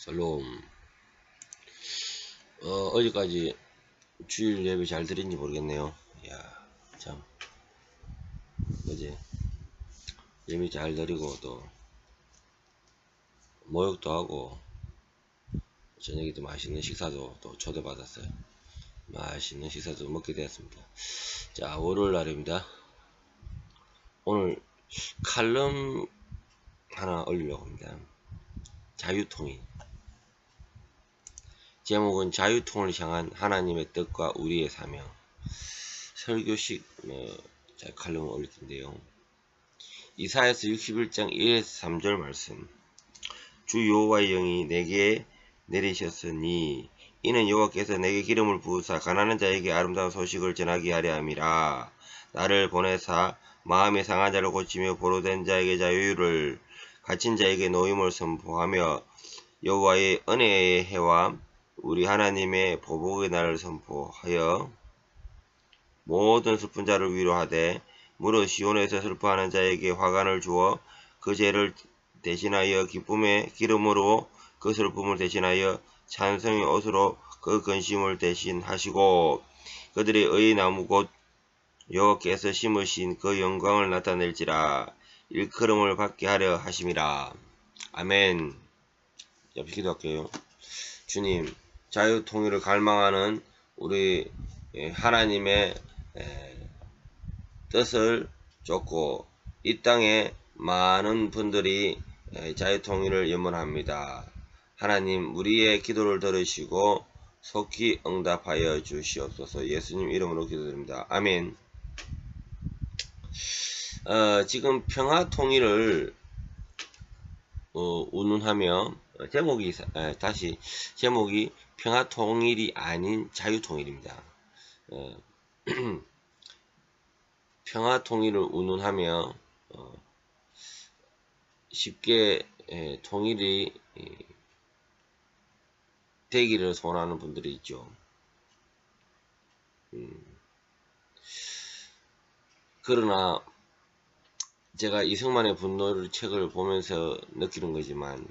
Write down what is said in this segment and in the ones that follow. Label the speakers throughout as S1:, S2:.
S1: 샬롬. 어제까지 주일 예배 잘 드린지 모르겠네요. 이야, 참. 어제 예배 잘 드리고 또 모욕도 하고 저녁에 또 맛있는 식사도 또 초대받았어요. 맛있는 식사도 먹게 되었습니다. 자, 월요일 날입니다. 오늘 칼럼 하나 올리려고 합니다. 자유통일. 제목은 자유통일을 향한 하나님의 뜻과 우리의 사명. 설교식 칼럼을 올릴 텐데요. 이사야서 61장 1에서 3절 말씀. 주 여호와의 영이 내게 내리셨으니 이는 여호와께서 내게 기름을 부으사 가난한 자에게 아름다운 소식을 전하게 하려 함이라. 나를 보내사 마음이 상한 자를 고치며 보로된 자에게 자유를, 갇힌 자에게 노임을 선포하며 여호와의 은혜의 해와 우리 하나님의 보복의 날을 선포하여 모든 슬픈 자를 위로하되 무릇 시온에서 슬퍼하는 자에게 화관을 주어 그 죄를 대신하여 기쁨의 기름으로 그 슬픔을 대신하여 찬송의 옷으로 그 근심을 대신하시고 그들의 의의 나무 곧 여호와께서 심으신 그 영광을 나타낼지라. 일컬음을 받게 하려 하심이라. 아멘. 옆에 기도할게요. 주님, 자유통일을 갈망하는 우리 하나님의 뜻을 쫓고 이 땅에 많은 분들이 자유통일을 염원합니다. 하나님, 우리의 기도를 들으시고 속히 응답하여 주시옵소서. 예수님 이름으로 기도드립니다. 아멘. 지금 평화통일을 운운하며 제목이 평화통일이 아닌 자유통일입니다. 평화통일을 운운하며 쉽게 통일이 되기를 소원하는 분들이 있죠. 그러나 제가 이승만의 분노를 책을 보면서 느끼는 거지만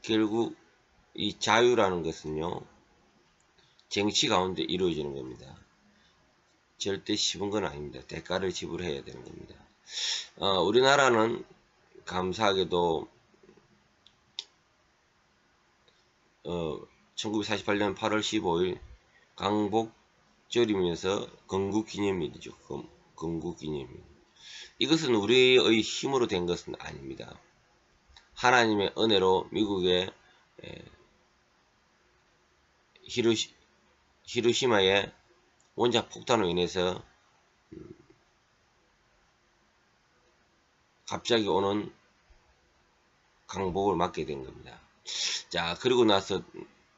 S1: 결국 이 자유라는 것은요, 정치 가운데 이루어지는 겁니다. 절대 쉬운 건 아닙니다. 대가를 지불해야 되는 겁니다. 우리나라는 감사하게도 1948년 8월 15일 강복절이면서 건국기념일이죠. 건국기념일. 이것은 우리의 힘으로 된 것은 아닙니다. 하나님의 은혜로 미국의 히로시마의 원자 폭탄으로 인해서 갑자기 오는 강복을 맞게 된 겁니다. 자, 그리고 나서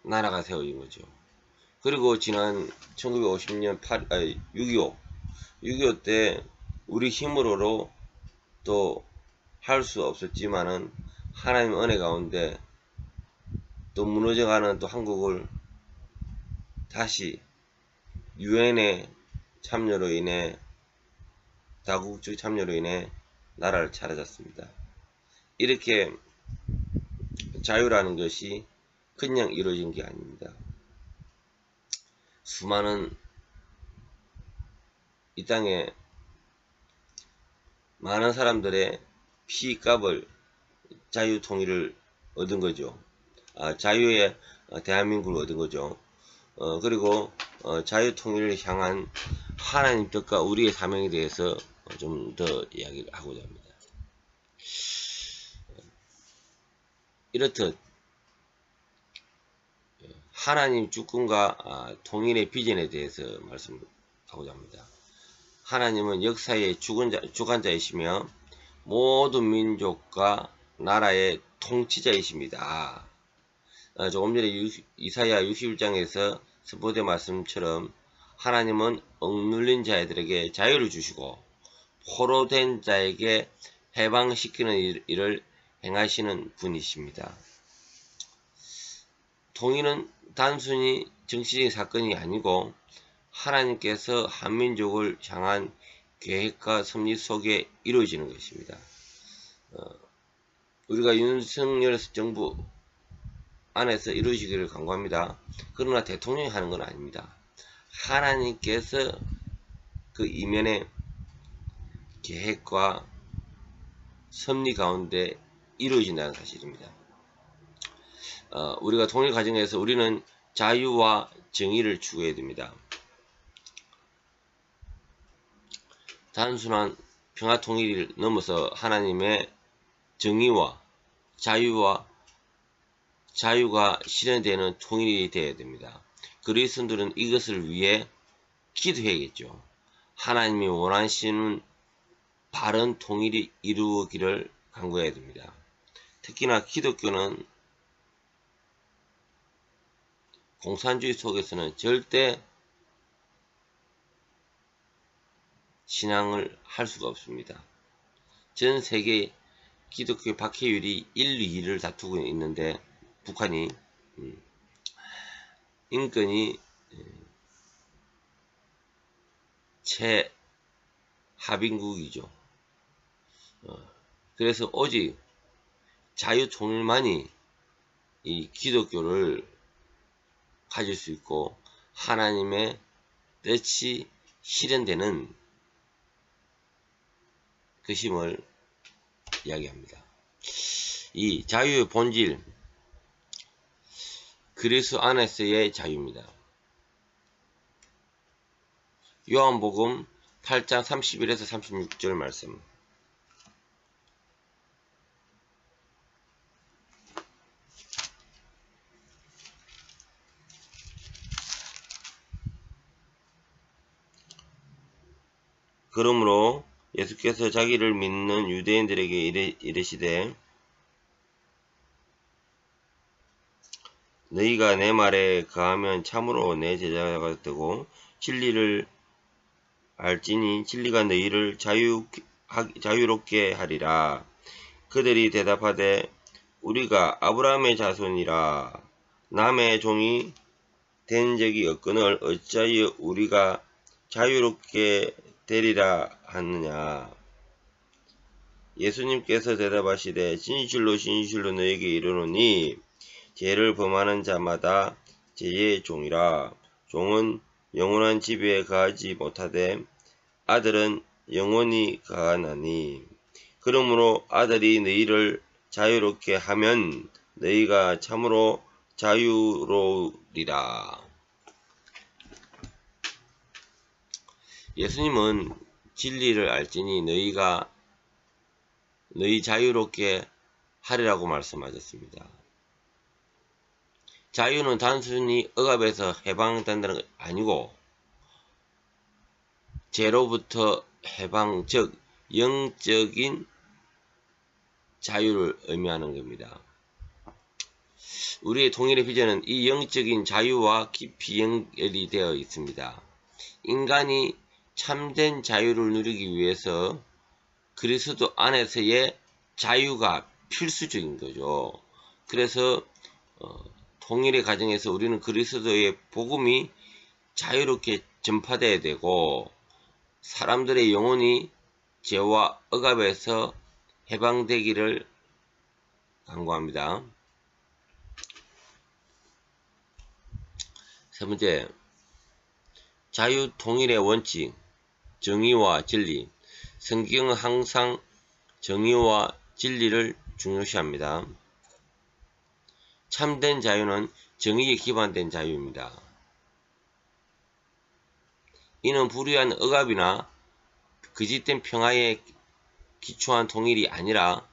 S1: 나라가 세워진 거죠. 그리고 지난 1950년 6.25 때 우리 힘으로도 또 할 수 없었지만은 하나님 은혜 가운데 또 무너져가는 또 한국을 다시 유엔의 참여로 인해, 다국적 참여로 인해 나라를 차려졌습니다. 이렇게 자유라는 것이 그냥 이루어진 게 아닙니다. 수많은 이 땅에 많은 사람들의 피값을 자유통일을 얻은 거죠. 자유의 대한민국을 얻은 거죠. 그리고 자유통일을 향한 하나님 뜻과 우리의 사명에 대해서 좀 더 이야기를 하고자 합니다. 이렇듯 하나님 주권과 통일의 비전에 대해서 말씀하고자 합니다. 하나님은 역사의 주관자이시며 모든 민족과 나라의 통치자이십니다. 조금 전에 이사야 61장에서 선포된 말씀처럼 하나님은 억눌린 자들에게 자유를 주시고 포로된 자에게 해방시키는 일을 행하시는 분이십니다. 통일은 단순히 정치적인 사건이 아니고 하나님께서 한민족을 향한 계획과 섭리 속에 이루어지는 것입니다. 우리가 윤석열 정부 안에서 이루어지기를 간구합니다. 그러나 대통령이 하는 건 아닙니다. 하나님께서 그 이면의 계획과 섭리 가운데 이루어진다는 사실입니다. 우리가 통일 과정에서 우리는 자유와 정의를 추구해야 됩니다. 단순한 평화 통일을 넘어서 하나님의 정의와 자유가 실현되는 통일이 되어야 됩니다. 그리스도인들은 이것을 위해 기도해야겠죠. 하나님이 원하시는 바른 통일이 이루어지기를 간구해야 됩니다. 특히나 기독교는 공산주의 속에서는 절대 신앙을 할 수가 없습니다. 전 세계 기독교 박해율이 1, 2위를 다투고 있는데 북한이 인권이 최하빈국이죠. 그래서 오직 자유통일만이 이 기독교를 가질 수 있고 하나님의 뜻이 실현되는 것임을 이야기합니다. 이 자유의 본질, 그리스도 안에서의 자유입니다. 요한복음 8장 31에서 36절 말씀. 그러므로 예수께서 자기를 믿는 유대인들에게 이르시되 너희가 내 말에 거하면 참으로 내 제자가 되고 진리를 알지니 진리가 너희를 자유롭게 하리라. 그들이 대답하되 우리가 아브라함의 자손이라 남의 종이 된 적이 없거늘 어찌하여 우리가 자유롭게 되리라 하느냐. 예수님께서 대답하시되 진실로 진실로 너에게 이르노니 죄를 범하는 자마다 죄의 종이라. 종은 영원한 지배에 거하지 못하되 아들은 영원히 거하나니. 그러므로 아들이 너희를 자유롭게 하면 너희가 참으로 자유로우리라. 예수님은 진리를 알지니 너희 자유롭게 하리라고 말씀하셨습니다. 자유는 단순히 억압에서 해방된다는 게 아니고 죄로부터 해방, 즉 영적인 자유를 의미하는 겁니다. 우리의 통일의 비전은 이 영적인 자유와 깊이 연결이 되어 있습니다. 인간이 참된 자유를 누리기 위해서 그리스도 안에서의 자유가 필수적인 거죠. 그래서 통일의 과정에서 우리는 그리스도의 복음이 자유롭게 전파되어야 되고 사람들의 영혼이 죄와 억압에서 해방되기를 간구합니다. 세 번째, 자유 통일의 원칙, 정의와 진리. 성경은 항상 정의와 진리를 중요시합니다. 참된 자유는 정의에 기반된 자유입니다. 이는 불의한 억압이나 거짓된 평화에 기초한 통일이 아니라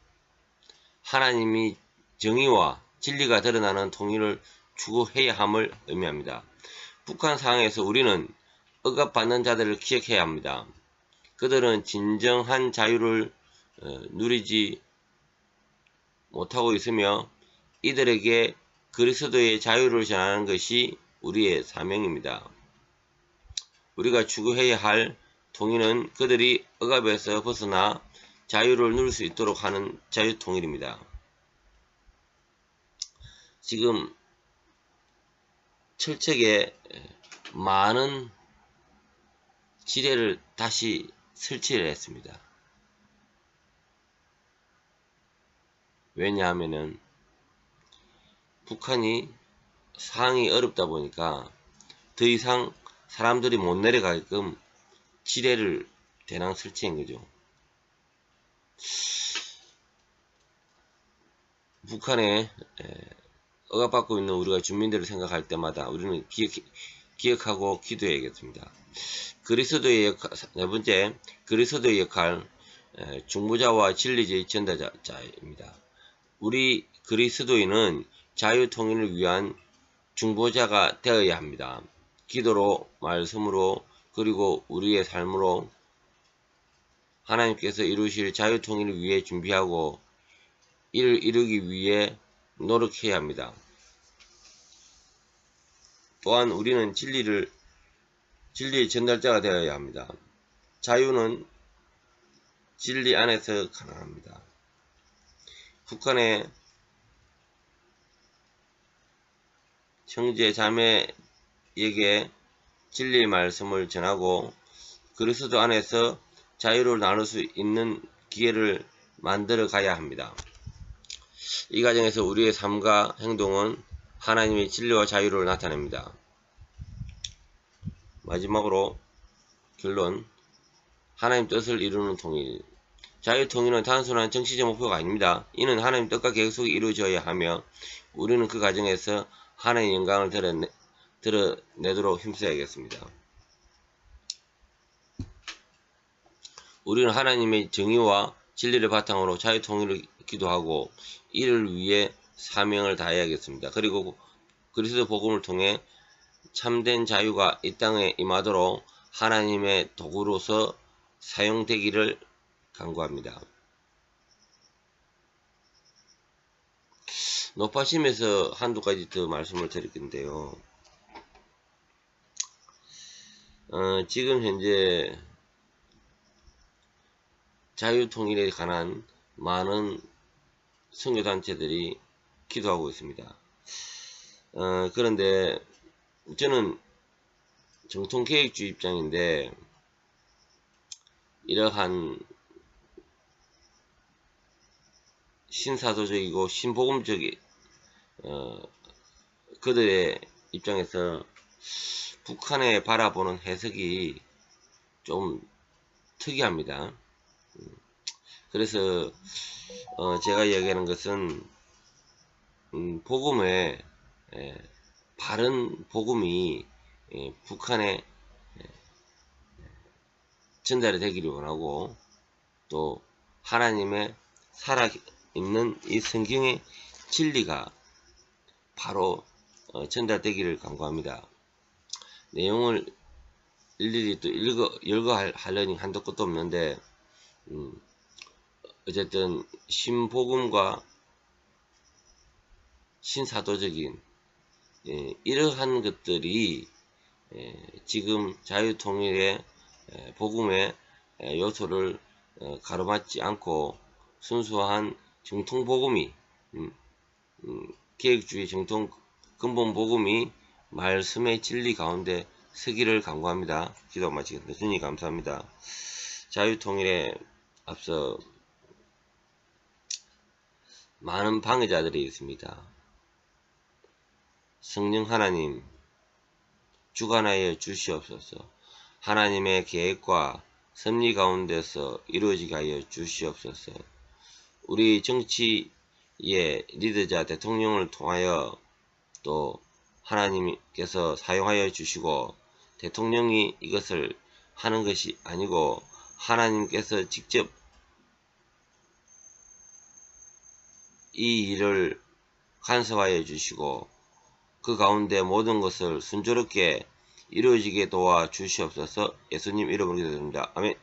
S1: 하나님이 정의와 진리가 드러나는 통일을 추구해야 함을 의미합니다. 북한 상황에서 우리는 억압받는 자들을 기억해야 합니다. 그들은 진정한 자유를 누리지 못하고 있으며 이들에게 그리스도의 자유를 전하는 것이 우리의 사명입니다. 우리가 추구해야 할 통일은 그들이 억압에서 벗어나 자유를 누릴 수 있도록 하는 자유통일입니다. 지금 철책에 많은 지뢰를 다시 설치를 했습니다. 왜냐하면은 북한이 상황이 어렵다 보니까 더 이상 사람들이 못 내려가게끔 지뢰를 대낭 설치한 거죠. 북한에 억압받고 있는 우리가 주민들을 생각할 때마다 우리는 기억하고 기도해야겠습니다. 그리스도의 역할, 네 번째, 그리스도의 역할, 중보자와 진리의 전달자입니다. 우리 그리스도인은 자유통일을 위한 중보자가 되어야 합니다. 기도로, 말씀으로, 그리고 우리의 삶으로 하나님께서 이루실 자유통일을 위해 준비하고 이를 이루기 위해 노력해야 합니다. 또한 우리는 진리의 전달자가 되어야 합니다. 자유는 진리 안에서 가능합니다. 북한의 형제 자매에게 진리의 말씀을 전하고 그리스도 안에서 자유를 나눌 수 있는 기회를 만들어 가야 합니다. 이 과정에서 우리의 삶과 행동은 하나님의 진리와 자유를 나타냅니다. 마지막으로 결론, 하나님 뜻을 이루는 통일. 자유통일은 단순한 정치적 목표가 아닙니다. 이는 하나님 뜻과 계획 속에 이루어져야 하며 우리는 그 과정에서 하나님의 영광을 드러내도록 힘써야겠습니다. 우리는 하나님의 정의와 진리를 바탕으로 자유통일을 기도하고 이를 위해 사명을 다해야겠습니다. 그리고 그리스도 복음을 통해 참된 자유가 이 땅에 임하도록 하나님의 도구로서 사용되기를 간구합니다. 높아심에서 한두 가지 더 말씀을 드릴 건데요. 지금 현재 자유통일에 관한 많은 선교단체들이 기도하고 있습니다. 그런데 저는 정통계획주의 입장인데 이러한 신사도적이고 신복음적인 그들의 입장에서 북한에 바라보는 해석이 좀 특이합니다. 그래서 제가 이야기하는 것은 복음의 바른 복음이 북한에 전달이 되기를 원하고 또 하나님의 살아있는 이 성경의 진리가 바로 전달되기를 간구합니다. 내용을 일일이 또 열거하려니 한도 끝도 없는데 어쨌든 신복음과 신사도적인 이러한 것들이 지금 자유통일의 복음의 요소를 가로막지 않고 순수한 정통복음이 계획주의 정통 근본복음이 말씀의 진리 가운데 서기를 간구합니다. 기도 마치겠습니다. 주님 감사합니다. 자유통일에 앞서 많은 방해자들이 있습니다. 성령 하나님 주관하여 주시옵소서. 하나님의 계획과 섭리 가운데서 이루어지게 하여 주시옵소서. 우리 정치의 리더자 대통령을 통하여 또 하나님께서 사용하여 주시고 대통령이 이것을 하는 것이 아니고 하나님께서 직접 이 일을 간섭하여 주시고 그 가운데 모든 것을 순조롭게 이루어지게 도와 주시옵소서. 예수님 이름으로 기도드립니다. 아멘.